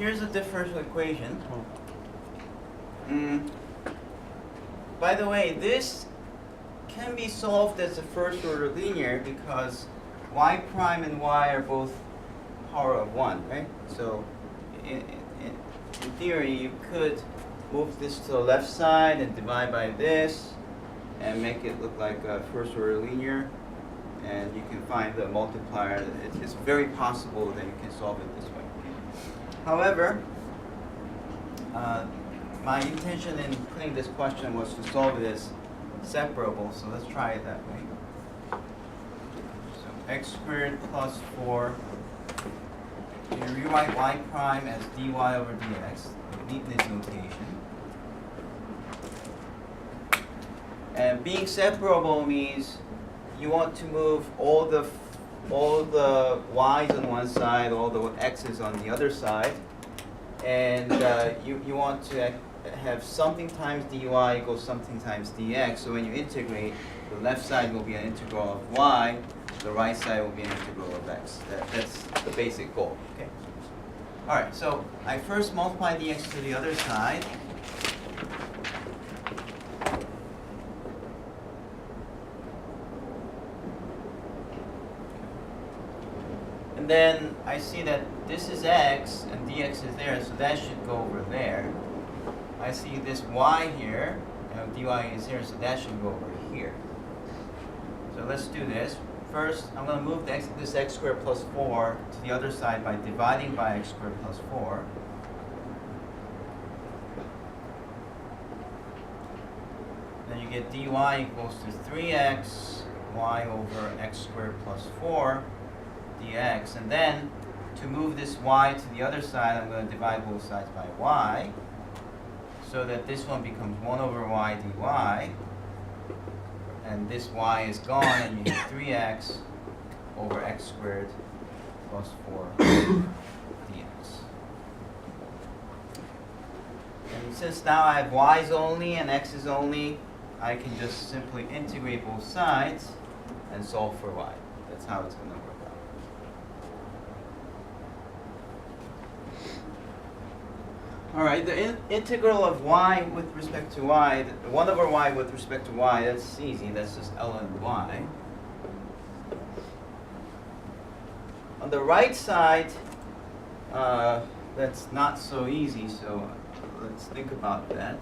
here's a differential equation. By the way, this can be solved as a first order linear because y prime and y are both power of 1, right? So in theory, you could move this to the left side and divide by this and make it look like a first order linear, and you can find the multiplier. It's very possible that you can solve it this way. However, my intention in putting this question was to solve it as separable, so let's try it that way. So x squared plus 4, you rewrite y prime as dy over dx, neatness notation. And being separable means you want to move all the y's on one side, all the x's on the other side, and you want to have something times dy equals something times dx. So when you integrate, the left side will be an integral of y, the right side will be an integral of x. That's the basic goal. Okay. All right. So I first multiply dx to the other side. And then I see that this is x and dx is there, so that should go over there. I see this y here, dy is here, so that should go over here. So let's do this. First, I'm going to move this x squared plus 4 to the other side by dividing by x squared plus 4. Then you get dy equals to 3x y over x squared plus 4 dx. And then, to move this y to the other side, I'm going to divide both sides by y, so that this one becomes 1 over y dy, and this y is gone, and you get 3x over x squared plus 4 dx. And since now I have y's only and x's only, I can just simply integrate both sides and solve for y. That's how it's going to work out. All right, the integral of y with respect to y, 1 over y with respect to y, that's easy. That's just ln y. On the right side, that's not so easy, so let's think about that.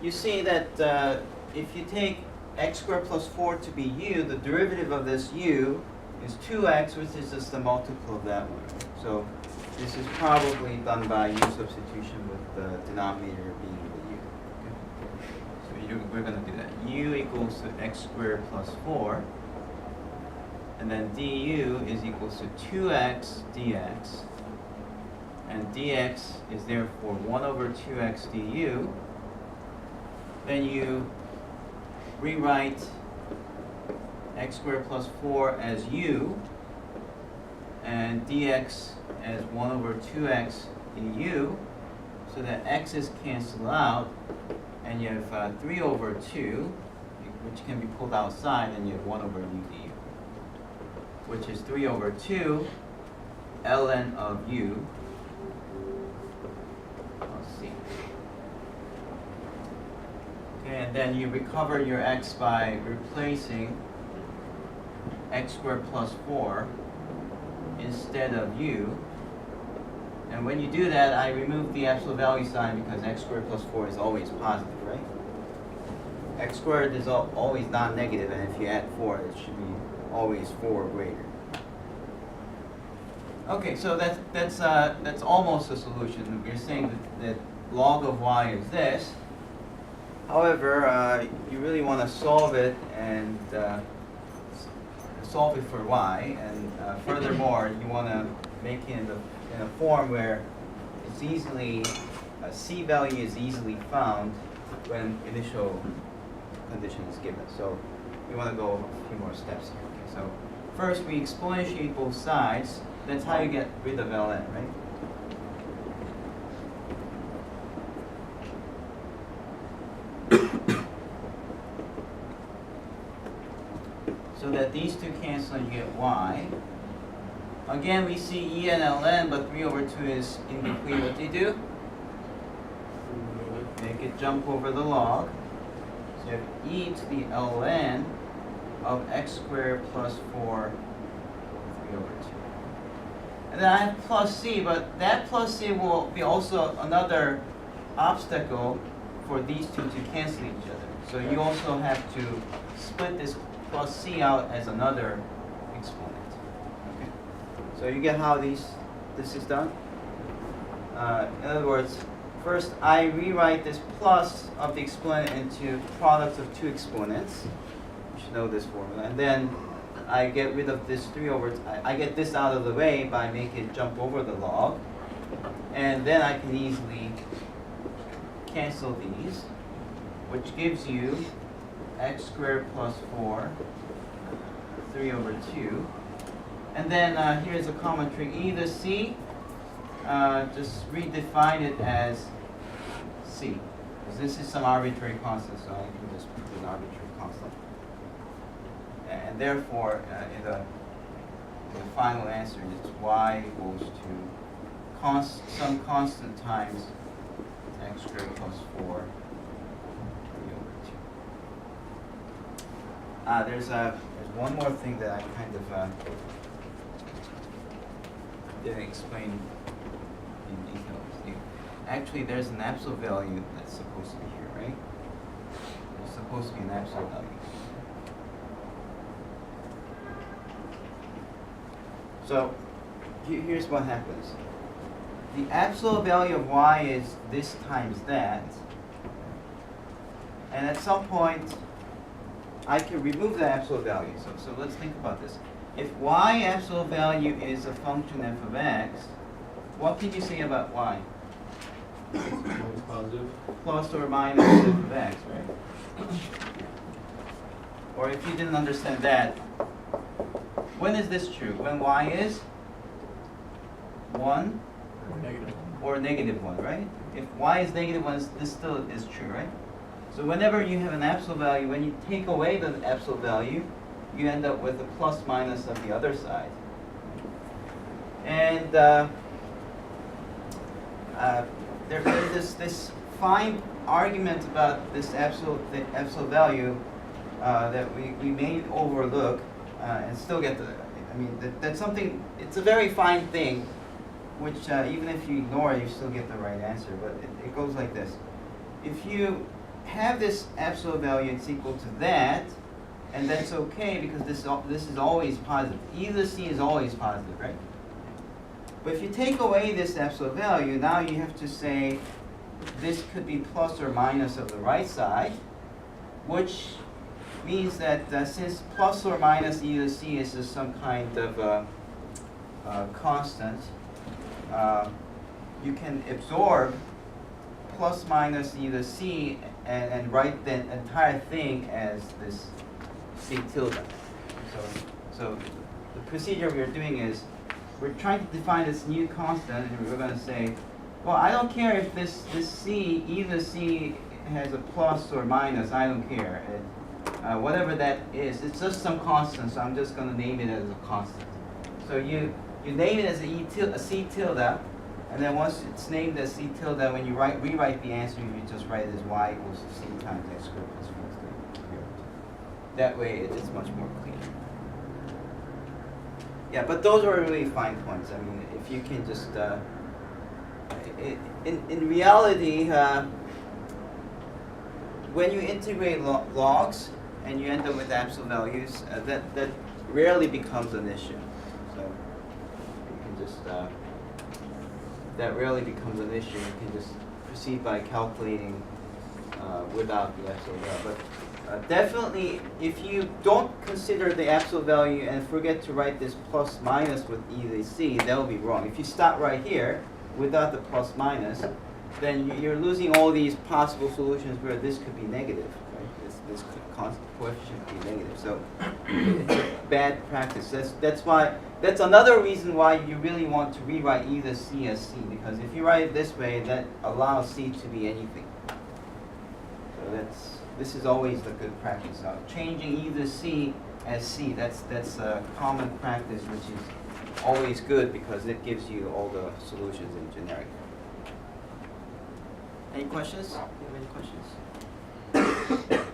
You see that if you take x squared plus 4 to be u, the derivative of this u is 2x, which is just the multiple of that one. So this is probably done by u substitution with the denominator being the u. Okay. So we're going to do that. U equals to x squared plus 4. And then du is equals to 2x dx. And dx is therefore 1 over 2x du. Then you rewrite x squared plus 4 as u, and dx as 1 over 2x du, so that x's cancel out, and you have 3 over 2, which can be pulled outside, and you have 1 over u du, which is 3 over 2 ln of u. Let's see. Okay, and then you recover your x by replacing x squared plus 4 instead of u. And when you do that, I remove the absolute value sign because x squared plus 4 is always positive, right? X squared is always non-negative, and if you add 4, it should be always 4 or greater. Okay, so that's almost a solution. We're saying that log of y is this. However, you really want to solve it and solve it for y, and furthermore, you want to make it in a form where it's easily, c value is easily found when initial condition is given. So we want to go a few more steps here. Okay, so first we exponentiate both sides. That's how you get rid of ln, right? so that these two cancel and you get y. Again, we see e and ln, but 3 over 2 is in between. What do you do? Make it jump over the log. So you have e to the ln of x squared plus 4, 3 over 2. And then I have plus c, but that plus c will be also another obstacle for these two to cancel each other. So you also have to split this plus c out as another exponent. Okay. So you get how this is done? In other words, first I rewrite this plus of the exponent into product of two exponents. You should know this formula. And then I get rid of this 3 over, I get this out of the way by making it jump over the log. And then I can easily cancel these, which gives you x squared plus 4, 3 over 2. And then here's a common trick. E to c, just redefine it as c. Because this is some arbitrary constant, so I can just put an arbitrary constant. And therefore, the final answer is y equals to some constant times x squared plus 4, 3 over 2. There's one more thing that I kind of didn't explain in detail with you. Actually, there's an absolute value that's supposed to be here, right? There's supposed to be an absolute value. So here's what happens. The absolute value of y is this times that. And at some point, I can remove the absolute value. So let's think about this. If y absolute value is a function f of x, what can you say about y? Positive. Plus or minus f of x, right? Or if you didn't understand that, when is this true? When y is 1 or negative 1, right? If y is negative 1, this still is true, right? So whenever you have an absolute value, when you take away the absolute value, you end up with a plus minus of the other side. And there's this fine argument about this absolute value that we may overlook and still get that's something, it's a very fine thing, which even if you ignore it, you still get the right answer. But it goes like this. If you have this absolute value, it's equal to that, and that's okay because this is always positive. E to the c is always positive, right? But if you take away this absolute value, now you have to say this could be plus or minus of the right side, which means that since plus or minus e to the c is just some kind of constant, you can absorb plus minus e to the c and write the entire thing as this c tilde. So the procedure we're doing is we're trying to define this new constant, and we're going to say, well, I don't care if this c, e to the c has a plus or minus, I don't care. Whatever that is, it's just some constant, so I'm just going to name it as a constant. So you name it as a c tilde, and then once it's named as c tilde, when you rewrite the answer, you just write it as y equals c times x squared plus 4. That way it's much more clear. Yeah, but those are really fine points. I mean, if you can just, in reality, when you integrate logs and you end up with absolute values, that rarely becomes an issue. So you can just, that rarely becomes an issue. You can just proceed by calculating without the absolute value. But definitely, if you don't consider the absolute value and forget to write this plus minus with e to the c, that will be wrong. If you stop right here without the plus minus, then you're losing all these possible solutions where this could be negative, right? This coefficient could be negative. So it's a bad practice. That's another reason why you really want to rewrite e to the c as c, because if you write it this way, that allows c to be anything. So this is always the good practice. Changing e to the c as C. That's a common practice, which is always good because it gives you all the solutions in generic. Any questions? Do you have any questions?